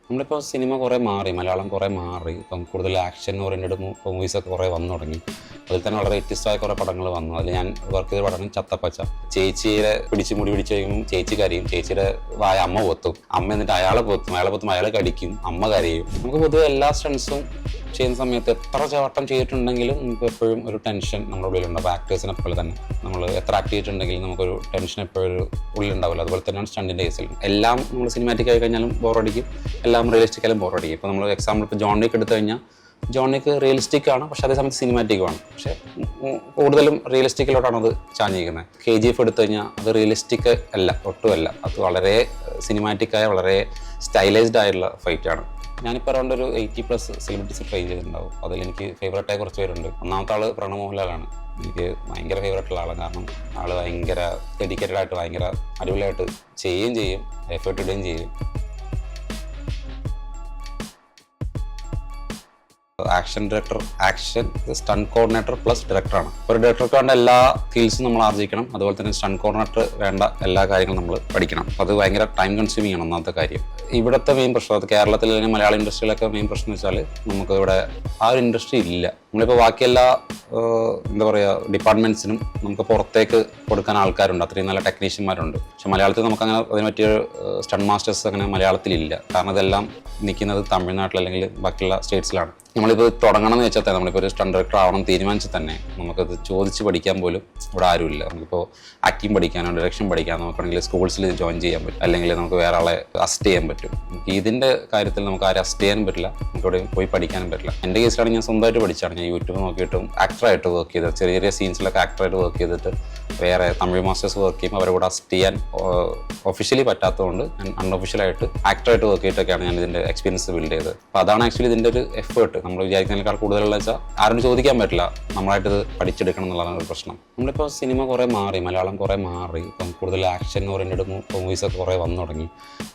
നമ്മളിപ്പോൾ സിനിമ കുറേ മാറി, മലയാളം കുറേ മാറി. ഇപ്പം കൂടുതൽ ആക്ഷൻ ഓറിയൻറ്റഡ് മൂവീസൊക്കെ കുറേ വന്നു തുടങ്ങി. അതിൽ തന്നെ വളരെ വ്യത്യസ്തമായ കുറേ പടങ്ങൾ വന്നു. അതിൽ ഞാൻ വർക്ക് ചെയ്ത പടമാണ് ചത്തപ്പച്ച. ചേച്ചിയെ പിടിച്ച് മുടി പിടിച്ച് കഴിയുമ്പോൾ ചേച്ചി കരയും, ചേച്ചിയുടെ വായ അമ്മ പൊത്തും, അമ്മ എന്നിട്ട് അയാളെ പൊത്തും, അയാളെ കടിക്കും, അമ്മ കരയും. നമുക്ക് പൊതുവെ എല്ലാ സ്റ്റൺസും ചെയ്യുന്ന സമയത്ത് എത്ര ചാട്ടം ചെയ്തിട്ടുണ്ടെങ്കിലും നമുക്ക് എപ്പോഴും ഒരു ടെൻഷൻ നമ്മുടെ ഉള്ളിലുണ്ടാവും. അപ്പോൾ ആക്ടേഴ്സിനെ പോലെ തന്നെ നമ്മൾ എത്ര ആക്ട് ചെയ്തിട്ടുണ്ടെങ്കിലും നമുക്കൊരു ടെൻഷൻ എപ്പോഴും ഒരു ഉള്ളിലുണ്ടാവില്ല. അതുപോലെ തന്നെയാണ് സ്റ്റണ്ടിൻ്റെ കേസിൽ. എല്ലാം നമ്മൾ സിനിമാറ്റിക് ആയി കഴിഞ്ഞാലും ബോറടിക്കും, എല്ലാം റിയലിസ്റ്റിക്കാലും ബോറടിക്കും. ഇപ്പോൾ നമ്മൾ എക്സാമ്പിൾ ഇപ്പോൾ ജോൺ വിക്ക് എടുത്തു കഴിഞ്ഞാൽ ജോൺ വിക്ക് റിയലിസ്റ്റിക് ആണ്, പക്ഷേ അതേസമയത്ത് സിനിമാറ്റിക്കും ആണ്. പക്ഷേ കൂടുതലും റിയലിസ്റ്റിക്കിലോട്ടാണ് അത് ചാഞ്ഞിരിക്കുന്നത്. KGF എടുത്തു കഴിഞ്ഞാൽ അത് റിയലിസ്റ്റിക് അല്ല, ഒട്ടുമല്ല. അത് വളരെ സിനിമാറ്റിക്കായ വളരെ സ്റ്റൈലൈസ്ഡ് ആയിട്ടുള്ള ഫൈറ്റാണ്. ഞാനിപ്പോൾ അറൗണ്ട് ഒരു 80+ സെലിബ്രിറ്റീസ് ട്രെയിൻ ചെയ്തിട്ടുണ്ടാവും. അതിലെനിക്ക് ഫേവറേറ്റായ കുറച്ച് പേരുണ്ട്. ഒന്നാമത്തെ ആൾ പ്രണവ് മോഹൻലാലാണ്. എനിക്ക് ഭയങ്കര ഫേവറേറ്റുള്ള ആളാണ്. കാരണം ആൾ ഭയങ്കര ഡെഡിക്കേറ്റഡ് ആയിട്ട് ഭയങ്കര അടിപൊളിയായിട്ട് ചെയ്യുകയും ചെയ്യും, എഫേർട്ട് ഇടുകയും ചെയ്യും. Action director, action stunt coordinator plus ഡയറക്ടറാണ്. ഒരു ഡയറക്ടർക്ക് വേണ്ട എല്ലാ സ്കിൽസും നമ്മൾ ആർജിക്കണം. അതുപോലെ തന്നെ സ്റ്റണ്ട് കോർഡിനേറ്റർ വേണ്ട എല്ലാ കാര്യങ്ങളും നമ്മൾ പഠിക്കണം. അത് ഭയങ്കര ടൈം കൺസ്യൂമിംഗ് ആണ് ഒന്നാമത്തെ കാര്യം. ഇവിടുത്തെ മെയിൻ പ്രശ്നം, അത് കേരളത്തിൽ അല്ലെങ്കിൽ മലയാള ഇൻഡസ്ട്രിയിലൊക്കെ മെയിൻ പ്രശ്നം എന്ന് വെച്ചാൽ നമുക്ക് ഇവിടെ ആ ഒരു ഇൻഡസ്ട്രി ഇല്ല. നമ്മളിപ്പോൾ ബാക്കി എല്ലാ എന്താ പറയുക ഡിപ്പാർട്ട്മെൻറ്റ്സിനും നമുക്ക് പുറത്തേക്ക് കൊടുക്കാൻ ആൾക്കാരുണ്ട്, അത്രയും നല്ല ടെക്നീഷ്യന്മാരുണ്ട്. പക്ഷെ മലയാളത്തിൽ നമുക്കങ്ങനെ അതിന് പറ്റിയ സ്റ്റണ്ട് മാസ്റ്റേഴ്സ് അങ്ങനെ മലയാളത്തിലില്ല. കാരണം അതെല്ലാം നിൽക്കുന്നത് തമിഴ്നാട്ടിൽ അല്ലെങ്കിൽ ബാക്കിയുള്ള സ്റ്റേറ്റ്സിലാണ്. നമ്മളിപ്പോൾ തുടങ്ങണം എന്ന് വെച്ചാൽ തന്നെ, നമ്മളിപ്പോൾ ഒരു സ്റ്റണ്ട് ഡയറക്ടർ ആവണം തീരുമാനിച്ചാൽ തന്നെ നമുക്കത് ചോദിച്ച് പഠിക്കാൻ പോലും ഇവിടെ ആരുമില്ല. നമുക്കിപ്പോൾ ആക്ടിങ് പഠിക്കാനോ ഡയറക്ഷൻ പഠിക്കാനോ നമുക്കാണെങ്കിൽ സ്കൂൾസിൽ ജോയിൻ ചെയ്യാൻ പറ്റും, അല്ലെങ്കിൽ നമുക്ക് വേറെ ആളെ അസിസ്റ്റ് ചെയ്യാൻ പറ്റും. ഇതിൻ്റെ കാര്യത്തിൽ നമുക്ക് ആരും അസിസ്റ്റ് ചെയ്യാനും പറ്റില്ല, നമുക്കിവിടെ പോയി പഠിക്കാനും പറ്റില്ല. എൻ്റെ കേസിലാണ് ഞാൻ സ്വന്തമായിട്ട് പഠിച്ചാണ്. ഞാൻ യൂട്യൂബ് നോക്കിയിട്ടും ആക്ടറായിട്ട് വർക്ക് ചെയ്തത്, ചെറിയ ചെറിയ സീൻസിലൊക്കെ ആക്ടറായിട്ട് വർക്ക് ചെയ്തിട്ട് വേറെ തമിഴ് മാസ്റ്റേഴ്സ് വർക്ക് ചെയ്യുമ്പോൾ അവരെ കൂടെ അസിസ്റ്റ് ചെയ്യാൻ ഒഫീഷ്യലി പറ്റാത്തതുകൊണ്ട് ഞാൻ അൺഒഫീഷ്യലായിട്ട് ആക്ടറായിട്ട് വർക്ക് ചെയ്തിട്ടൊക്കെയാണ് ഞാൻ ഇതിൻ്റെ എക്സ്പീരിയൻസ് ബിൽഡ് ചെയ്തത്. അപ്പോൾ അതാണ് ആക്ച്വലി ഇതിൻ്റെ ഒരു എഫേർട്ട്. നമ്മൾ വിചാരിക്കുന്നതിനേക്കാൾ കൂടുതലുള്ള വെച്ചാൽ ആരും ചോദിക്കാൻ പറ്റില്ല, നമ്മളായിട്ടിത് പഠിച്ചെടുക്കണം എന്നുള്ളതാണ് ഒരു പ്രശ്നം. നമ്മളിപ്പോൾ സിനിമ കുറേ മാറി, മലയാളം കുറേ മാറി. ഇപ്പം കൂടുതൽ ആക്ഷൻ ഓറിയൻറ്റഡ് മൂവീസൊക്കെ കുറേ വന്നു തുടങ്ങി.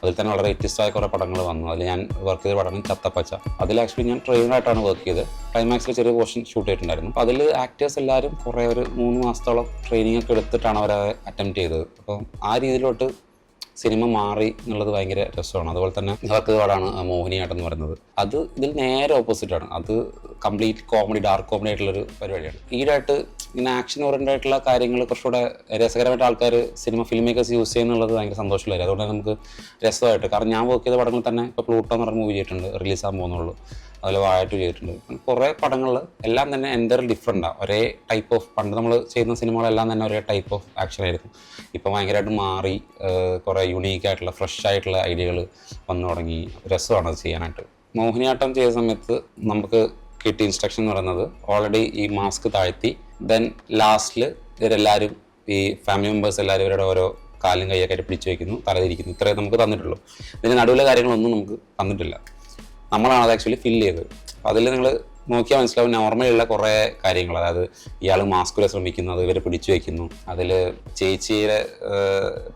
അതിൽ തന്നെ വളരെ വ്യത്യസ്തമായ കുറേ പടങ്ങൾ വന്നു. അതിൽ ഞാൻ വർക്ക് ചെയ്ത പടമാണ് ചത്തപ്പച്ച. അതിൽ ആക്ച്വലി ഞാൻ ട്രെയിനറായിട്ടാണ് വർക്ക് ചെയ്തത്. ക്ലൈമാക്സിൽ ചെറിയ പോർഷൻ ഷൂട്ട് ചെയ്തിട്ടുണ്ടായിരുന്നു. അപ്പോൾ അതിൽ ആക്ടേഴ്സ് എല്ലാവരും കുറേ ഒരു 3 മാസത്തോളം ട്രെയിനിങ് ഒക്കെ എടുത്തിട്ടാണ് അവർ അറ്റംപ്റ്റ് ചെയ്തത്. അപ്പം ആ രീതിയിലോട്ട് സിനിമ മാറി എന്നുള്ളത് ഭയങ്കര രസമാണ്. അതുപോലെ തന്നെ വർക്ക് പാടാണ് മോഹിനിയാട്ടം എന്ന് പറയുന്നത്. അത് ഇതിൽ നേരെ ഓപ്പോസിറ്റാണ്. അത് കംപ്ലീറ്റ് കോമഡി, ഡാർക്ക് കോമഡി ആയിട്ടുള്ളൊരു പരിപാടിയാണ്. ഈടായിട്ട് ഇങ്ങനെ ആക്ഷൻ ഓറിയൻറ്റഡ് ആയിട്ടുള്ള കാര്യങ്ങൾ കുറച്ചുകൂടെ രസകരമായിട്ട് ആൾക്കാർ ഫിലിം മേക്കേഴ്സ് യൂസ് ചെയ്യുന്നുള്ളത് ഭയങ്കര സന്തോഷമുള്ള കാര്യം. അതുകൊണ്ട് നമുക്ക് രസമായിട്ട്, കാരണം ഞാൻ വർക്ക് ചെയ്ത പടങ്ങൾ തന്നെ ഇപ്പോൾ പ്ലൂട്ടോ എന്ന് പറഞ്ഞ മൂവി ചെയ്തിട്ടുണ്ട്, റിലീസാകാൻ പോകുന്നുള്ളൂ. അതുപോലെ വാഴ2 ചെയ്തിട്ടുണ്ട്. കുറേ പടങ്ങൾ എല്ലാം തന്നെ എൻ്റർ ഡിഫറെൻറ്റാണ്. ഒരേ ടൈപ്പ് ഓഫ്, പണ്ട് നമ്മൾ ചെയ്യുന്ന സിനിമകളെല്ലാം തന്നെ ഒരേ ടൈപ്പ് ഓഫ് ആക്ഷൻ ആയിരുന്നു. ഇപ്പോൾ ഭയങ്കരമായിട്ട് മാറി, കുറേ യുണീക്കായിട്ടുള്ള ഫ്രഷ് ആയിട്ടുള്ള ഐഡിയകൾ വന്നു തുടങ്ങി. രസമാണ് അത് ചെയ്യാനായിട്ട്. മോഹിനിയാട്ടം ചെയ്ത സമയത്ത് നമുക്ക് കിട്ടിയ ഇൻസ്ട്രക്ഷൻ എന്ന് പറയുന്നത്, ഓൾറെഡി ഈ മാസ്ക് താഴ്ത്തി ദെൻ ലാസ്റ്റിൽ ഇവരെല്ലാവരും ഈ ഫാമിലി മെമ്പേഴ്സ് എല്ലാവരും ഇവരുടെ ഓരോ കാലും കൈയൊക്കെ ആയിട്ട് പിടിച്ചു വയ്ക്കുന്നു, തലതിരിക്കുന്നു. ഇത്രയും നമുക്ക് തന്നിട്ടുള്ളൂ. ഇതിന് നടുവിലെ കാര്യങ്ങളൊന്നും നമുക്ക് തന്നിട്ടില്ല. നമ്മളാണ് അത് ആക്ച്വലി ഫില്ല് ചെയ്തത്. അപ്പോൾ അതിൽ നിങ്ങൾ നോക്കിയാൽ മനസ്സിലാവും നോർമലുള്ള കുറേ കാര്യങ്ങൾ. അതായത് ഇയാൾ മാസ്ക് വരെ ശ്രമിക്കുന്നത് ഇവരെ പിടിച്ചു വയ്ക്കുന്നു. അതിൽ ചേച്ചിയെ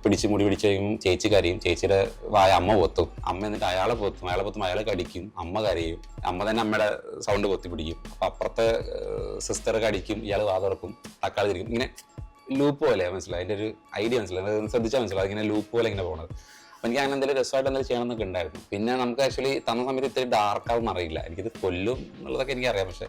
പിടിച്ച് മുടി പിടിച്ച് കഴിയുമ്പോൾ ചേച്ചി കരയും, ചേച്ചിയുടെ വായ അമ്മ പൊത്തും, അമ്മ എന്നിട്ട് അയാളെ പൊത്തും, അയാളെ കടിക്കും, അമ്മ കരയും, അമ്മ തന്നെ അമ്മയുടെ സൗണ്ട് പൊത്തി പിടിക്കും. അപ്പോൾ അപ്പുറത്തെ സിസ്റ്റർ കടിക്കും, ഇയാൾ വാ തുറക്കും, തക്കാളി തിരിക്കും. ഇങ്ങനെ ലൂപ്പ് പോലെ മനസ്സിലായി, അതിൻ്റെ ഒരു ഐഡിയ മനസ്സിലായി, ശ്രദ്ധിച്ചാൽ മനസ്സിലായി. അതിങ്ങനെ ലൂപ്പ് പോലെ ഇങ്ങനെ പോകുന്നത്. അപ്പോൾ എനിക്ക് അങ്ങനെ എന്തെങ്കിലും രസമായിട്ട് എന്തെങ്കിലും ചെയ്യണമെന്നൊക്കെ ഉണ്ടായിരുന്നു. പിന്നെ നമുക്ക് ആക്ച്വലി തന്ന സമയത്ത് ഇത്രയും ഡാർക്കാവും അറിയില്ല. എനിക്കിത് കൊല്ലും എന്നുള്ളതൊക്കെ എനിക്കറിയാം, പക്ഷേ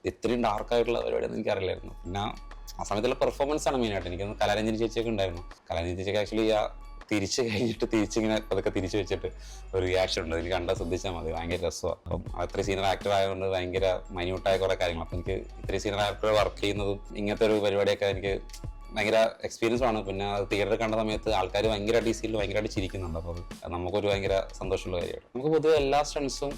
ഇത്രയും ഡാർക്കായിട്ടുള്ള പരിപാടിയൊന്നും എനിക്കറിയില്ലായിരുന്നു. പിന്നെ ആ സമയത്തുള്ള പെർഫോമൻസാണ് മെയിനായിട്ട്. എനിക്കൊന്ന് കലാരഞ്ജനി ചേച്ചിയൊക്കെ ഉണ്ടായിരുന്നു. കലാരഞ്ജനി ചേച്ചിയൊക്കെ ആക്ച്വലി ആ തിരിച്ച് കഴിഞ്ഞിട്ട് തിരിച്ചിങ്ങനെ അതൊക്കെ തിരിച്ച് വെച്ചിട്ട് ഒരു റിയാക്ഷൻ ഉണ്ട്. എനിക്ക് കണ്ടാൽ ശ്രദ്ധിച്ചാൽ മതി, ഭയങ്കര രസമാണ്. അപ്പം അത്രയും സീനിയർ ആക്ടർ ആയതുകൊണ്ട് ഭയങ്കര മൈന്യൂട്ടായ കുറേ കാര്യങ്ങൾ. അപ്പം എനിക്ക് ഇത്രയും സീനിയർ ആക്ടർ വർക്ക് ചെയ്യുന്നതും ഇങ്ങനത്തെ ഒരു പരിപാടിയൊക്കെ എനിക്ക് ഭയങ്കര എക്സ്പീരിയൻസ് ആണ്. പിന്നെ അത് തിയേറ്ററിൽ കണ്ട സമയത്ത് ആൾക്കാർ ഭയങ്കരമായിട്ട് ഈ സീനിൽ ഭയങ്കരമായിട്ട് ചിരിക്കുന്നുണ്ട്. അപ്പോൾ അത് നമുക്കൊരു ഭയങ്കര സന്തോഷമുള്ള കാര്യമാണ്. നമുക്ക് പൊതുവെ എല്ലാ സ്റ്റൺസും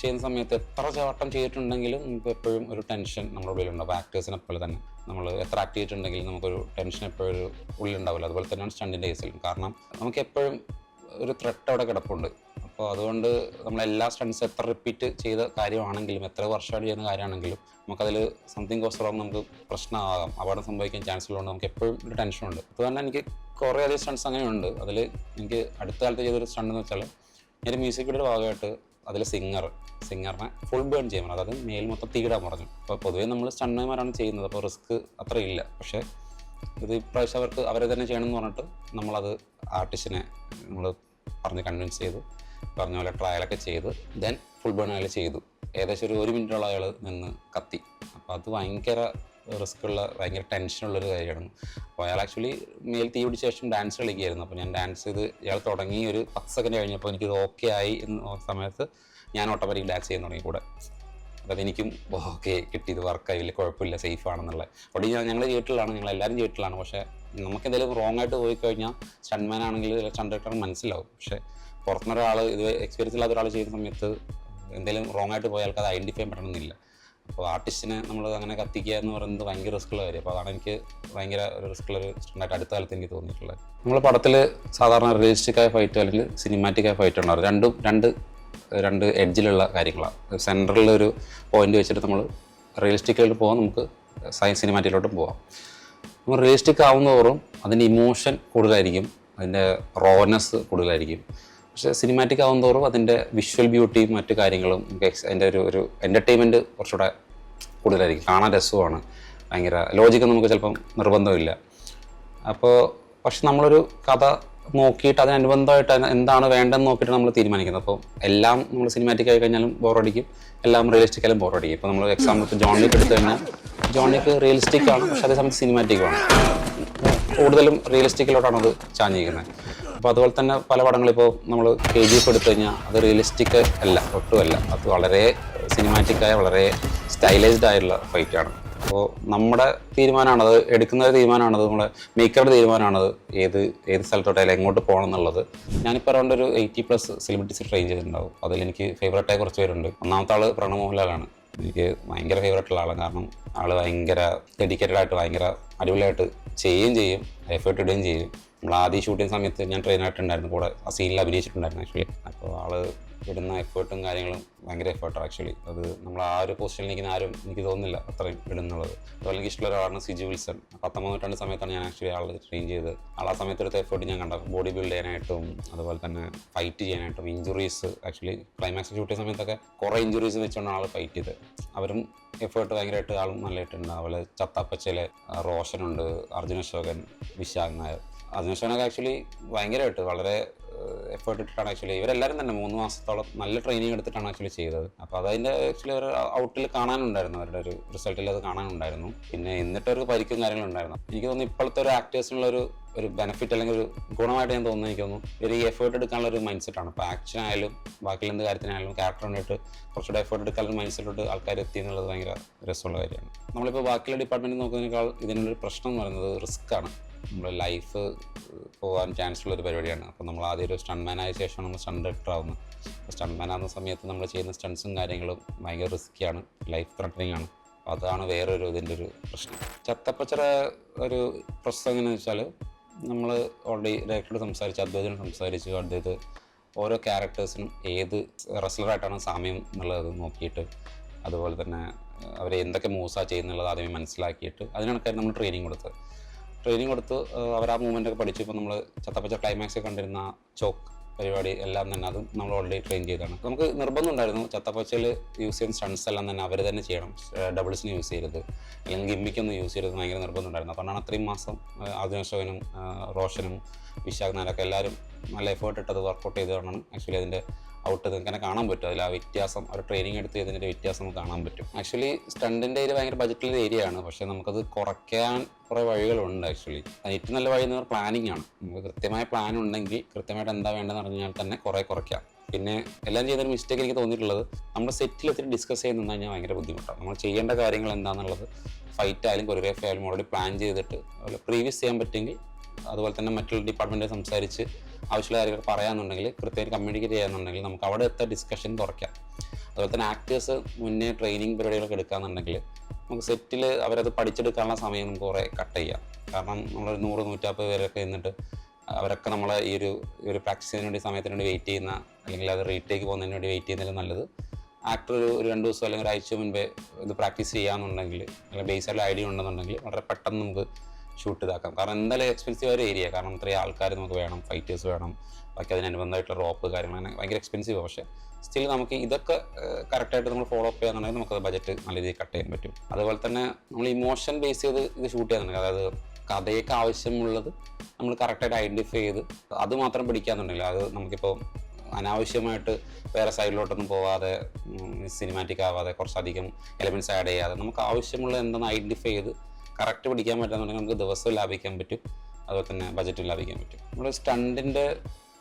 ചെയ്യുന്ന സമയത്ത് എത്ര ചാട്ടം ചെയ്തിട്ടുണ്ടെങ്കിലും നമുക്ക് എപ്പോഴും ഒരു ടെൻഷൻ നമ്മുടെ ഉള്ളിലുണ്ടാവും. അപ്പോൾ ആക്ടേഴ്സിനെ പോലെ തന്നെ നമ്മൾ എത്ര ആക്ട് ചെയ്തിട്ടുണ്ടെങ്കിലും നമുക്കൊരു ടെൻഷൻ എപ്പോഴും ഒരു ഉള്ളിലുണ്ടാവില്ല. അതുപോലെ തന്നെയാണ് സ്റ്റണ്ടിൻ്റെ കേസിലും. കാരണം നമുക്ക് എപ്പോഴും ഒരു ത്രെട്ട് അവിടെ കിടപ്പുണ്ട്. അപ്പോൾ അതുകൊണ്ട് നമ്മളെല്ലാ സ്റ്റൺസ് എത്ര റിപ്പീറ്റ് ചെയ്ത കാര്യമാണെങ്കിലും, എത്ര വർഷമായിട്ട് ചെയ്യുന്ന കാര്യമാണെങ്കിലും നമുക്കതിൽ സംതിങ് കോസ് റോങ് നമുക്ക് പ്രശ്നമാകാം, അപകടം സംഭവിക്കാൻ ചാൻസ് ഉള്ളതുകൊണ്ട് നമുക്ക് എപ്പോഴും ഒരു ടെൻഷനുണ്ട്. അതുകൊണ്ട് എനിക്ക് കുറേ അധികം സ്റ്റൺസ് അങ്ങനെയുണ്ട്. അതിൽ എനിക്ക് അടുത്ത കാലത്ത് ചെയ്തൊരു സ്റ്റണ്ട് എന്ന് വെച്ചാൽ, ഞാൻ മ്യൂസിക് വീഡിയോയുടെ ഭാഗമായിട്ട് അതിൽ സിംഗറിനെ ഫുൾ ബേൺ ചെയ്യാൻ പറഞ്ഞു. അതായത് മേൽ മൊത്തം തീയിടാൻ പറഞ്ഞു. അപ്പോൾ പൊതുവേ നമ്മൾ സ്റ്റണ്ട്മാരാണ് ചെയ്യുന്നത്, അപ്പോൾ റിസ്ക് അത്ര ഇല്ല. പക്ഷേ ഇത് ഇപ്രാവശ്യം അവരെ തന്നെ ചെയ്യണമെന്ന് പറഞ്ഞിട്ട് നമ്മളത് ആർട്ടിസ്റ്റിനെ നമ്മൾ പറഞ്ഞ് കൺവിൻസ് ചെയ്തു പറഞ്ഞ പോലെ ട്രയലൊക്കെ ചെയ്ത് ദെൻ ഫുൾ ബേൺ അയാൾ ചെയ്തു. ഏകദേശം ഒരു 1 മിനിറ്റോളം അയാൾ നിന്ന് കത്തി. അപ്പോൾ അത് ഭയങ്കര റിസ്ക്കുള്ള ഭയങ്കര ടെൻഷനുള്ളൊരു കാര്യമാണ്. അപ്പോൾ അയാൾ ആക്ച്വലി മേൽ തീ പിടിച്ച ശേഷം ഡാൻസ് കളിക്കുകയായിരുന്നു. അപ്പോൾ ഞാൻ ഡാൻസ് ചെയ്ത് ഇയാൾ തുടങ്ങി ഒരു 10 സെക്കൻഡ് കഴിഞ്ഞപ്പോൾ എനിക്കിത് ഓക്കെ ആയി എന്ന സമയത്ത് ഞാൻ ഓട്ടോമാറ്റിക് ഡാൻസ് ചെയ്യാൻ തുടങ്ങി കൂടെ. അപ്പോൾ അതെനിക്കും ഓക്കെ കിട്ടി, ഇത് വർക്കായി, വലിയ കുഴപ്പമില്ല, സേഫ് ആണെന്നുള്ള. അവിടെ ഞങ്ങൾ ചെയ്തിട്ടുള്ളതാണ്, ഞങ്ങളെല്ലാവരും ചെയ്തിട്ടുള്ളതാണ്. പക്ഷേ നമുക്ക് എന്തെങ്കിലും റോങ് ആയിട്ട് പോയി കഴിഞ്ഞാൽ സ്റ്റണ്ട്മാൻ ആണെങ്കിൽ സ്റ്റണ്ട് ഡയറക്ടർ മനസ്സിലാവും. പക്ഷേ പുറത്തുനിന്നൊരാൾ ഇത് എക്സ്പീരിയൻസ് ഇല്ലാത്ത ഒരാൾ ചെയ്യുന്ന സമയത്ത് എന്തെങ്കിലും റോങ് ആയിട്ട് പോയാൽ അത് ഐഡൻറ്റിഫൈ ചെയ്യാൻ പറ്റണമെന്നില്ല. അപ്പോൾ ആർട്ടിസ്റ്റിനെ നമ്മൾ അങ്ങനെ കത്തിക്കുക എന്ന് പറയുന്നത് ഭയങ്കര റിസ്ക്കുള്ള കാര്യം. അപ്പോൾ അതാണ് എനിക്ക് ഭയങ്കര ഒരു റിസ്ക്കുള്ളൊരു സ്റ്റണ്ടായിട്ട് അടുത്ത കാലത്ത് എനിക്ക് തോന്നിയിട്ടുള്ളത്. നമ്മൾ പടത്തിൽ സാധാരണ റിയലിസ്റ്റിക്കായ ഫൈറ്റ് അല്ലെങ്കിൽ സിനിമാറ്റിക്കായ ഫൈറ്റ് ഉണ്ടാവും. രണ്ട് എഡ്ജിലുള്ള കാര്യങ്ങളാണ്. സെൻറ്ററിലൊരു പോയിന്റ് വെച്ചിട്ട് നമ്മൾ റിയലിസ്റ്റിക്കായിട്ട് പോകാം, നമുക്ക് സിനിമാറ്റിക്കിലോട്ടും പോകാം. നമ്മൾ റിയലിസ്റ്റിക് ആവുന്നതോറും അതിൻ്റെ ഇമോഷൻ കൂടുതലായിരിക്കും, അതിൻ്റെ റോനെസ് കൂടുതലായിരിക്കും. പക്ഷേ സിനിമാറ്റിക് ആവുന്നതോറും അതിൻ്റെ വിഷ്വൽ ബ്യൂട്ടിയും മറ്റു കാര്യങ്ങളും അതിൻ്റെ ഒരു എൻ്റർടൈൻമെൻറ്റ് കുറച്ചുകൂടെ കൂടുതലായിരിക്കും, കാണാൻ രസമാണ്. ഭയങ്കര ലോജിക്കൊന്നും നമുക്ക് ചിലപ്പം നിർബന്ധമില്ല. അപ്പോൾ പക്ഷെ നമ്മളൊരു കഥ നോക്കിയിട്ട് അതിനനുബന്ധമായിട്ട് എന്താണ് വേണ്ടതെന്ന് നോക്കിയിട്ട് നമ്മൾ തീരുമാനിക്കുന്നത്. അപ്പോൾ എല്ലാം നമ്മൾ സിനിമാറ്റിക് ആയി കഴിഞ്ഞാലും ബോറടിക്കും, എല്ലാം റിയലിസ്റ്റിക് ആയാലും ബോറടിക്കും. ഇപ്പോൾ നമ്മൾ എക്സാമ്പിൾ ജോൺ വിക്ക് എടുത്തു കഴിഞ്ഞാൽ ജോൺ വിക്ക് റിയലിസ്റ്റിക് ആണ്, പക്ഷേ അതേസമയത്ത് സിനിമാറ്റിക്കുമാണ്. കൂടുതലും റിയലിസ്റ്റിക്കിലോട്ടാണ് അത് ചാഞ്ഞിരിക്കുന്നത്. അപ്പോൾ അതുപോലെ തന്നെ പല പടങ്ങളിപ്പോൾ നമ്മൾ KGF എടുത്തു കഴിഞ്ഞാൽ അത് റിയലിസ്റ്റിക് അല്ല, ഒട്ടുമല്ല. അത് വളരെ സിനിമാറ്റിക്കായ വളരെ സ്റ്റൈലൈസ്ഡ് ആയിട്ടുള്ള ഫൈറ്റാണ്. അപ്പോൾ നമ്മുടെ തീരുമാനമാണത്, എടുക്കുന്ന തീരുമാനമാണത്, നമ്മുടെ മേക്കറുടെ തീരുമാനമാണത് ഏത് സ്ഥലത്തോട്ടായാലും എങ്ങോട്ട് പോകണം എന്നുള്ളത്. ഞാനിപ്പോൾ അറൗണ്ട് ഒരു 80+ സെലിബ്രിറ്റീസ് ട്രെയിൻ ചെയ്തിട്ടുണ്ടാവും. അതിലെനിക്ക് ഫേവറേറ്റായ കുറച്ച് പേരുണ്ട്. ഒന്നാമത്തെ ആൾ പ്രണവ് മോഹൻലാലാണ്. എനിക്ക് ഭയങ്കര ഫേവറേറ്റുള്ള ആളാണ്. കാരണം ആൾ ഭയങ്കര ഡെഡിക്കേറ്റഡ് ആയിട്ട് ഭയങ്കര അടിപൊളിയായിട്ട് ചെയ്യുകയും ചെയ്യും, എഫേർട്ട് ഇടുകയും ചെയ്യും. നമ്മൾ ആദ്യം ഷൂട്ട് ചെയ്യുന്ന സമയത്ത് ഞാൻ ട്രെയിനായിട്ടുണ്ടായിരുന്നു, കൂടെ ആ സീനിൽ അഭിനയിച്ചിട്ടുണ്ടായിരുന്നു ആക്ച്വലി. അപ്പോൾ ആൾ ഇടുന്ന എഫേർട്ടും കാര്യങ്ങളും ഭയങ്കര എഫേർട്ടാണ് ആക്ച്വലി. അത് നമ്മൾ ആ ഒരു പൊസിഷനിൽ നിൽക്കുന്ന ആരും എനിക്ക് തോന്നുന്നില്ല അത്രയും ഇടുന്നുള്ളത്. അതുപോലെ എനിക്ക് ഇഷ്ടമുള്ള ഒരാളാണ് സിജു വിൽസൺ. 19 നൂറ്റാണ്ട് സമയത്താണ് ഞാൻ ആക്ച്വലി ആൾ ട്രെയിൻ ചെയ്ത്. ആ സമയത്ത് എടുത്ത എഫേർട്ട് ഞാൻ കണ്ട ബോഡി ബിൽഡ് ചെയ്യാനായിട്ടും അതുപോലെ തന്നെ ഫൈറ്റ് ചെയ്യാനായിട്ടും. ഇഞ്ചുറീസ് ആക്ച്വലി ക്ലൈമാക്സ് ഷൂട്ട് ചെയ്യുന്ന സമയത്തൊക്കെ കുറേ ഇഞ്ചുറീസ് വെച്ചുകൊണ്ടാണ് ആൾ ഫൈറ്റ് ചെയ്ത്. അവരും എഫേർട്ട് ഭയങ്കരമായിട്ട് ആളും നല്ലതായിട്ടുണ്ട്. അതുപോലെ ചത്താപ്പച്ചയിലെ റോഷനുണ്ട്, അർജുൻ അശോകൻ, വിശാഖ് നായർ. അർജുൻ അശോകനൊക്കെ ആക്ച്വലി ഭയങ്കരമായിട്ട് വളരെ എഫേർട്ട് ഇട്ടിട്ടാണ് ആക്ച്വലി ഇവരെല്ലാവരും തന്നെ 3 മാസത്തോളം നല്ല ട്രെയിനിങ് എടുത്തിട്ടാണ് ആക്ച്വലി ചെയ്തത്. അപ്പോൾ അതതിൻ്റെ ആക്ച്വലി ഒരു ഔട്ടിൽ കാണാനുണ്ടായിരുന്നു, അവരുടെ ഒരു റിസൾട്ടിൽ അത് കാണാനുണ്ടായിരുന്നു. പിന്നെ എന്നിട്ടൊരു പരിക്കും കാര്യങ്ങളുണ്ടായിരുന്നു. എനിക്ക് തോന്നുന്നു ഇപ്പോഴത്തെ ഒരു ആക്ടേഴ്സിനുള്ള ഒരു ബെനിഫിറ്റ് അല്ലെങ്കിൽ ഒരു ഗുണമായിട്ട് ഞാൻ തോന്നുന്നു. എനിക്ക് തോന്നുന്നു ഒരു എഫേർട്ട് എടുക്കാനുള്ള ഒരു മൈൻഡ് സെറ്റാണ്. ഇപ്പോൾ ആക്ഷൻ ആയാലും ബാക്കിയുള്ള എന്ത് കാര്യത്തിനായാലും ക്യാരക്ടർ കൊണ്ടിട്ട് കുറച്ചുകൂടെ എഫേർട്ട് എടുക്കാനുള്ള മൈൻഡ് സെറ്റോട്ട് ആൾക്കാർ എത്തി എന്നുള്ളത് ഭയങ്കര രസമുള്ള കാര്യമാണ്. നമ്മളിപ്പോൾ ബാക്കിയുള്ള ഡിപ്പാർട്ട്മെൻറ്റ് നോക്കുന്നതിനേക്കാൾ ഇതിനുള്ളൊരു പ്രശ്നം എന്ന് പറയുന്നത് റിസ്ക്കാണ്. നമ്മുടെ ലൈഫ് പോകാൻ ചാൻസ് ഉള്ളൊരു പരിപാടിയാണ്. അപ്പോൾ നമ്മൾ ആദ്യം ഒരു സ്റ്റണ്ട്മാൻ ആയ ശേഷമാണ് നമ്മൾ സ്റ്റണ്ട് ഡയറക്ടർ ആവുന്നത്. അപ്പോൾ സ്റ്റണ്ട്മാൻ ആവുന്ന സമയത്ത് നമ്മൾ ചെയ്യുന്ന സ്റ്റണ്ട്സും കാര്യങ്ങളും ഭയങ്കര റിസ്ക്കിയാണ്, ലൈഫ് ത്രെറ്റനിങ് ആണ്. അപ്പോൾ അതാണ് വേറൊരു ഇതിൻ്റെ ഒരു പ്രശ്നം. ചത്തപ്പച്ചറ ഒരു പ്രശ്നം എങ്ങനെയാണെന്ന് വെച്ചാൽ നമ്മൾ ഓൾറെഡി ഡയറക്ടറോട് സംസാരിച്ചു അദ്ദേഹത്തെ ഓരോ ക്യാരക്ടേഴ്സിനും ഏത് റെസ്ലറായിട്ടാണ് സാമ്യം എന്നുള്ളത് നോക്കിയിട്ട് അതുപോലെ തന്നെ അവരെ എന്തൊക്കെ മൂവ്സാണ് ചെയ്യുന്നുള്ളത് ആദ്യമേ മനസ്സിലാക്കിയിട്ട് അതിനൊക്കെ നമ്മൾ ട്രെയിനിങ് കൊടുത്ത് അവർ ആ മൂവ്മെൻ്റൊക്കെ പഠിച്ചു. ഇപ്പോൾ നമ്മൾ ചത്തപ്പച്ച ക്ലൈമാക്സ് കണ്ടിരുന്ന ചോക്ക് പരിപാടി എല്ലാം തന്നെ അതും നമ്മൾ ഓൾറെഡി ട്രെയിൻ ചെയ്തതാണ്. നമുക്ക് നിർബന്ധം ഉണ്ടായിരുന്നു ചത്തപ്പച്ചയിൽ യൂസ് ചെയ്യുന്ന സ്റ്റൺസ് എല്ലാം തന്നെ അവർ തന്നെ ചെയ്യണം, ഡബിൾസിന് യൂസ് ചെയ്യരുത് അല്ലെങ്കിൽ ഗിമ്മിക്കൊന്നും യൂസ് ചെയ്യരുത് ഭയങ്കര നിർബന്ധം ഉണ്ടായിരുന്നു. അതുകൊണ്ടാണ് അത്രയും മാസം അർജുൻ അശോകനും റോഷനും വിശാഖ് നായരൊക്കെ എല്ലാവരും നല്ല എഫേർട്ട് ഇട്ടത് വർക്കൗട്ട് ചെയ്തതാണ് ആക്ച്വലി അതിൻ്റെ ഔട്ട് നിങ്ങൾക്ക് കാണാൻ പറ്റും. അതിൽ ആ വ്യത്യാസം ഒരു ട്രെയിനിങ് എടുത്ത് ചെയ്തതിൻ്റെ വ്യത്യാസം നമുക്ക് കാണാൻ പറ്റും. ആക്ച്വലി സ്റ്റണ്ടിൻ്റെ ഏരിയ ഭയങ്കര ബജറ്റുള്ള ഏരിയ ആണ്, പക്ഷേ നമുക്കത് കുറയ്ക്കാൻ കുറേ വഴികളുണ്ട്. ആക്ച്വലി ഏറ്റവും നല്ല വഴി എന്ന് പറഞ്ഞാൽ പ്ലാനിങ് ആണ്. നമുക്ക് കൃത്യമായ പ്ലാൻ ഉണ്ടെങ്കിൽ കൃത്യമായിട്ട് എന്താ വേണ്ടതെന്ന് പറഞ്ഞാൽ തന്നെ കുറയ്ക്കാം. പിന്നെ എല്ലാം ചെയ്തൊരു മിസ്റ്റേക്ക് എനിക്ക് തോന്നിയിട്ടുള്ളത് നമ്മുടെ സെറ്റിൽ ഒത്തിരി ഡിസ്കസ് ചെയ്ത് നിന്ന് കഴിഞ്ഞാൽ ഭയങ്കര ബുദ്ധിമുട്ടാണ്. നമ്മൾ ചെയ്യേണ്ട കാര്യങ്ങൾ എന്താണെന്നുള്ളത് ഫൈറ്റ് ആയാലും കൊറിയോഗ്രാഫി ആയാലും ഓൾറെഡി പ്ലാൻ ചെയ്തിട്ട് പ്രീവിയസ് ചെയ്യാൻ പറ്റുമെങ്കിൽ അതുപോലെ തന്നെ മറ്റുള്ള ഡിപ്പാർട്ട്മെൻറ്റ് സംസാരിച്ച് ആവശ്യമുള്ള കാര്യങ്ങൾ പറയാമെന്നുണ്ടെങ്കിൽ കൃത്യമായിട്ട് കമ്മ്യൂണിക്കേറ്റ് ചെയ്യാമെന്നുണ്ടെങ്കിൽ നമുക്ക് അവിടെ എത്ത ഡിസ്കഷൻ കുറയ്ക്കാം. അതുപോലെ തന്നെ ആക്ടേഴ്സ് മുന്നേ ട്രെയിനിങ് പരിപാടികളൊക്കെ എടുക്കുകയാണെന്നുണ്ടെങ്കിൽ നമുക്ക് സെറ്റിൽ അവരത് പഠിച്ചെടുക്കാനുള്ള സമയം നമുക്ക് കുറേ കട്ട് ചെയ്യാം. കാരണം നമ്മൾ 100-150 പേരൊക്കെ നിന്നിട്ട് അവരൊക്കെ നമ്മളെ ഈ ഒരു പ്രാക്ടീസിന് വേണ്ടി സമയത്തിന് വേണ്ടി വെയിറ്റ് ചെയ്യുന്ന അല്ലെങ്കിൽ അത് റീടേക്ക് പോകുന്നതിന് വേണ്ടി വെയിറ്റ് ചെയ്യുന്നതിൽ നല്ലത് ആക്ടർ ഒരു 2 ദിവസം അല്ലെങ്കിൽ ഒരാഴ്ച മുൻപേ ഇത് പ്രാക്ടീസ് ചെയ്യാമെന്നുണ്ടെങ്കിൽ അല്ലെങ്കിൽ ബേസായിട്ടുള്ള ഐഡിയ ഉണ്ടെന്നുണ്ടെങ്കിൽ വളരെ പെട്ടെന്ന് നമുക്ക് ഷൂട്ട് ഇതാക്കാം. കാരണം എന്തായാലും എക്സ്പെൻസീവ് ഒരു ഏരിയ, കാരണം ഇത്രയും ആൾക്കാർ നമുക്ക് വേണം, ഫൈറ്റേഴ്സ് വേണം, ബാക്കി അതിനനുബന്ധമായിട്ടുള്ള റോപ്പ് കാര്യങ്ങൾ അങ്ങനെ ഭയങ്കര എക്സ്പെൻസീവ്. പക്ഷേ സ്റ്റിൽ നമുക്ക് ഇതൊക്കെ കറക്റ്റായിട്ട് നമ്മൾ ഫോളോ അപ്പ് ചെയ്യാന്നുണ്ടെങ്കിൽ നമുക്കത് ബജറ്റ് നല്ല രീതിയിൽ കട്ട് ചെയ്യാൻ പറ്റും. അതുപോലെ തന്നെ നമ്മൾ ഇമോഷൻ ബേസ് ചെയ്ത് ഇത് ഷൂട്ട് ചെയ്യാന്നുണ്ടെങ്കിൽ അതായത് കഥയൊക്കെ ആവശ്യമുള്ളത് നമ്മൾ കറക്റ്റായിട്ട് ഐഡൻറ്റിഫൈ ചെയ്ത് അത് മാത്രം പിടിക്കാന്നുണ്ടെങ്കിൽ അത് നമുക്കിപ്പോൾ അനാവശ്യമായിട്ട് വേറെ സൈഡിലോട്ടൊന്നും പോവാതെ സിനിമാറ്റിക് ആവാതെ കുറച്ചധികം എലമെൻറ്റ്സ് ആഡ് ചെയ്യാതെ നമുക്ക് ആവശ്യമുള്ള എന്തെന്ന് ഐഡൻറ്റിഫൈ ചെയ്ത് കറക്റ്റ് പിടിക്കാൻ പറ്റുന്നുണ്ടെങ്കിൽ നമുക്ക് ദിവസവും ലാഭിക്കാൻ പറ്റും, അതുപോലെ തന്നെ ബജറ്റും ലാഭിക്കാൻ പറ്റും. നമ്മൾ സ്റ്റണ്ടിൻ്റെ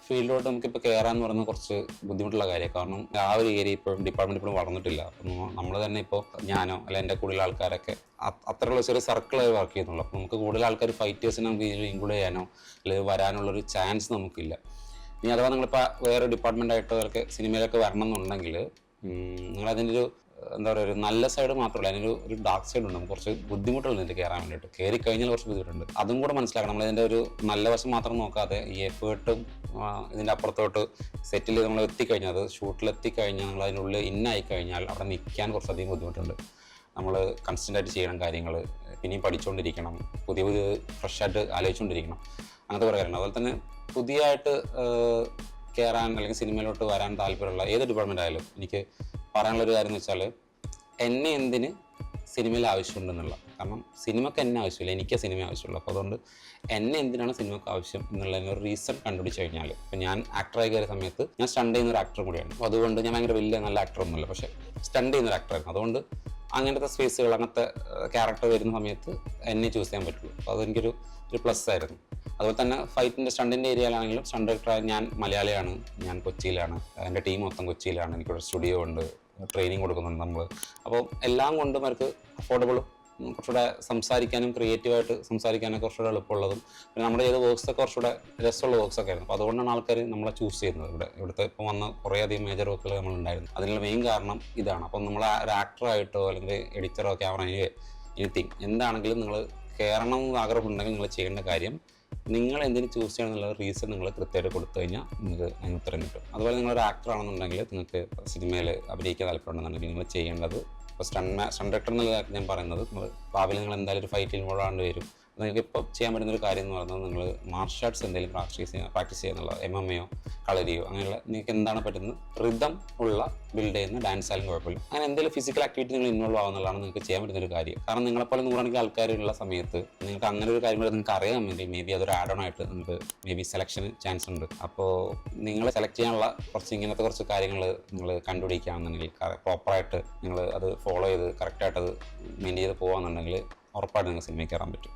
ഫീൽഡിലോട്ട് നമുക്കിപ്പോൾ കയറാമെന്ന് പറയുന്നത് കുറച്ച് ബുദ്ധിമുട്ടുള്ള കാര്യമാണ്. കാരണം ആ ഒരു ഏരിയ ഇപ്പോഴും ഡിപ്പാർട്ട്മെൻറ്റ് ഇപ്പോഴും വളർന്നിട്ടില്ല. അപ്പം നമ്മൾ തന്നെ ഇപ്പോൾ ഞാനോ അല്ല എൻ്റെ കൂടുതൽ ആൾക്കാരൊക്കെ അത്രയുള്ള ചെറിയ സർക്കിളായി വർക്ക് ചെയ്യുന്നുള്ളൂ. അപ്പോൾ നമുക്ക് കൂടുതൽ ആൾക്കാർ ഫൈറ്റേഴ്സിനെ നമുക്ക് ഇതിൽ ഇൻക്ലൂഡ് ചെയ്യാനോ അല്ലെങ്കിൽ വരാനുള്ളൊരു ചാൻസ് നമുക്കില്ല. ഇനി അഥവാ നിങ്ങളിപ്പോൾ വേറെ ഡിപ്പാർട്ട്മെൻറ്റായിട്ടോ അതൊക്കെ സിനിമയിലൊക്കെ വരണം എന്നുണ്ടെങ്കിൽ നിങ്ങളതിൻ്റെ ഒരു എന്താ പറയുക ഒരു നല്ല സൈഡ് മാത്രമല്ല, അതിനൊരു ഡാർക്ക് സൈഡ് ഉണ്ട്. നമുക്ക് കുറച്ച് ബുദ്ധിമുട്ടുണ്ട് ഇതിൻ്റെ കയറാൻ വേണ്ടിയിട്ട്. കയറി കഴിഞ്ഞാൽ കുറച്ച് ബുദ്ധിമുട്ടുണ്ട്. അതും കൂടെ മനസ്സിലാക്കണം. നമ്മളിതിൻ്റെ ഒരു നല്ല വശം മാത്രം നോക്കാതെ ഈ എഫേർട്ടും ഇതിൻ്റെ അപ്പുറത്തോട്ട് സെറ്റിൽ നമ്മൾ എത്തിക്കഴിഞ്ഞാൽ, അത് ഷൂട്ടിലെത്തിക്കഴിഞ്ഞാൽ നമ്മൾ അതിനുള്ളിൽ ഇന്നായി കഴിഞ്ഞാൽ അവിടെ നിൽക്കാൻ കുറച്ചധികം ബുദ്ധിമുട്ടുണ്ട്. നമ്മൾ കൺസ്റ്റൻ്റായിട്ട് ചെയ്യണം കാര്യങ്ങൾ, പിന്നെയും പഠിച്ചുകൊണ്ടിരിക്കണം, പുതിയ പുതിയ ഫ്രഷായിട്ട് ആലോചിച്ചുകൊണ്ടിരിക്കണം, അങ്ങനത്തെ കുറേ കാര്യങ്ങൾ. അതുപോലെ തന്നെ പുതിയതായിട്ട് കയറാൻ അല്ലെങ്കിൽ സിനിമയിലോട്ട് വരാൻ താല്പര്യമുള്ള ഏത് ഡിപ്പാർട്ട്മെൻ്റ് ആയാലും എനിക്ക് പറയാനുള്ളൊരു കാര്യം എന്ന് വെച്ചാൽ എന്നെ എന്തിന് സിനിമയിൽ ആവശ്യമുണ്ടെന്നുള്ള. കാരണം സിനിമയ്ക്ക് എന്നെ ആവശ്യമില്ല, എനിക്ക് സിനിമ ആവശ്യമുള്ളൂ. അപ്പോൾ അതുകൊണ്ട് എന്നെ എന്തിനാണ് സിനിമയ്ക്ക് ആവശ്യം എന്നുള്ളതിന് ഒരു റീസൺ കണ്ടുപിടിച്ച് കഴിഞ്ഞാൽ, ഇപ്പോൾ ഞാൻ ആക്ടറായി കയറിയ സമയത്ത് ഞാൻ സ്റ്റണ്ട് ചെയ്യുന്ന ഒരു ആക്ടർ കൂടിയാണ്. അപ്പോൾ അതുകൊണ്ട് ഞാൻ ഭയങ്കര വലിയ നല്ല ആക്ടറൊന്നുമില്ല, പക്ഷേ സ്റ്റണ്ട് ചെയ്യുന്ന ഒരു ആക്ടറായിരുന്നു. അതുകൊണ്ട് അങ്ങനത്തെ സ്പേസുകൾ അങ്ങനത്തെ ക്യാരക്ടർ വരുന്ന സമയത്ത് എന്നെ ചൂസ് ചെയ്യാൻ പറ്റുള്ളൂ. അപ്പോൾ അതെനിക്കൊരു പ്ലസ് ആയിരുന്നു. അതുപോലെ തന്നെ ഫൈറ്റിൻ്റെ സ്റ്റണ്ടിൻ്റെ ഏരിയയിലാണെങ്കിലും സ്റ്റണ്ട് ഡയറക്ടറായി ഞാൻ മലയാളിയാണ്, ഞാൻ കൊച്ചിയിലാണ്, എൻ്റെ ടീം മൊത്തം കൊച്ചിയിലാണ്, എനിക്കൊരു സ്റ്റുഡിയോ ഉണ്ട്, ട്രെയിനിങ് കൊടുക്കുന്നുണ്ട് നമ്മൾ. അപ്പോൾ എല്ലാം കൊണ്ടും അവർക്ക് അഫോർഡബിളും കുറച്ചുകൂടെ സംസാരിക്കാനും ക്രിയേറ്റീവായിട്ട് സംസാരിക്കാനൊക്കെ കുറച്ചുകൂടെ എളുപ്പമുള്ളതും പിന്നെ നമ്മുടെ ചെയ്ത വർക്ക്സൊക്കെ കുറച്ചുകൂടെ രസമുള്ള വർക്ക്സൊക്കെ ആയിരുന്നു. അപ്പോൾ അതുകൊണ്ടാണ് ആൾക്കാർ നമ്മളെ ചൂസ് ചെയ്യുന്നത്. ഇവിടുത്തെ ഇപ്പോൾ വന്ന കുറേയധികം മേജർ വർക്കുകൾ നമ്മളുണ്ടായിരുന്നു. അതിനുള്ള മെയിൻ കാരണം ഇതാണ്. അപ്പം നമ്മൾ ഒരു ആക്ടറായിട്ടോ അല്ലെങ്കിൽ എഡിറ്ററോ ക്യാമറ എനിത്തിങ് എന്താണെങ്കിലും നിങ്ങൾ കയറണം എന്ന് ആഗ്രഹമുണ്ടെങ്കിൽ നിങ്ങൾ ചെയ്യേണ്ട കാര്യം നിങ്ങൾ എന്തിനു ചൂസ് ചെയ്യണം എന്നുള്ള റീസൺ നിങ്ങൾ കൃത്യമായിട്ട് കൊടുത്തു കഴിഞ്ഞാൽ നിങ്ങൾക്ക് അതിന് ഉത്തരം കിട്ടും. അതുപോലെ നിങ്ങളൊരു ആക്ടറാണെന്നുണ്ടെങ്കിൽ നിങ്ങൾക്ക് സിനിമയിൽ അഭിനയിക്കാൻ താല്പര്യമുണ്ടെന്നുണ്ടെങ്കിൽ നിങ്ങൾ ചെയ്യേണ്ടത് ഇപ്പോൾ സ്റ്റണ്ട് ഡയറക്ടർ എന്നുള്ള കാര്യം ഞാൻ പറയുന്നത് നിങ്ങൾ ഭാവിയിൽ നിങ്ങൾ എന്തായാലും ഒരു ഫൈറ്റിൽ ഇൻവോൾവ് ആകേണ്ടി വരും. നിങ്ങൾക്ക് ഇപ്പോൾ ചെയ്യാൻ പറ്റുന്നൊരു കാര്യം എന്ന് പറയുന്നത് നിങ്ങൾ മാർഷൽ ആർട്സ് എന്തെങ്കിലും പ്രാക്ടീസ് ചെയ്യുന്നുള്ള MMA കളരിയോ അങ്ങനെയുള്ള നിങ്ങൾക്ക് എന്താണ് പറ്റുന്നത് റിതം ഉള്ള ബിൽഡ് ചെയ്യുന്ന ഡാൻസ് ആയാലും കുഴപ്പമില്ല. അങ്ങനെ എന്തെങ്കിലും ഫിസിക്കൽ ആക്ടിവിറ്റി നിങ്ങൾ ഇൻവോൾവ് ആവുന്നതാണ് നിങ്ങൾക്ക് ചെയ്യാൻ പറ്റുന്നൊരു കാര്യം. കാരണം നിങ്ങളെപ്പോലെ നൂറണെങ്കിൽ ആൾക്കാരുള്ള സമയത്ത് നിങ്ങൾക്ക് അങ്ങനെ ഒരു കാര്യം കൂടെ നിങ്ങൾക്ക് അറിയാമെങ്കിൽ മേ ബി അതൊരു ആഡ് ഓൺ ആയിട്ട് നിങ്ങൾക്ക് മേ ബി സെലക്ഷന് ചാൻസ് ഉണ്ട്. അപ്പോൾ നിങ്ങൾ സെലക്ട് ചെയ്യാനുള്ള ഇങ്ങനത്തെ കുറച്ച് കാര്യങ്ങൾ നിങ്ങൾ കണ്ടുപിടിക്കുകയാണെന്നുണ്ടെങ്കിൽ പ്രോപ്പറായിട്ട് നിങ്ങൾ അത് ഫോളോ ചെയ്ത് കറക്റ്റായിട്ട് അത് മെയിൻറ്റെയിൻ ചെയ്ത് പോകുകയാണെന്നുണ്ടെങ്കിൽ ഉറപ്പായിട്ട് നിങ്ങൾക്ക് സിനിമയിൽ കയറാൻ പറ്റും.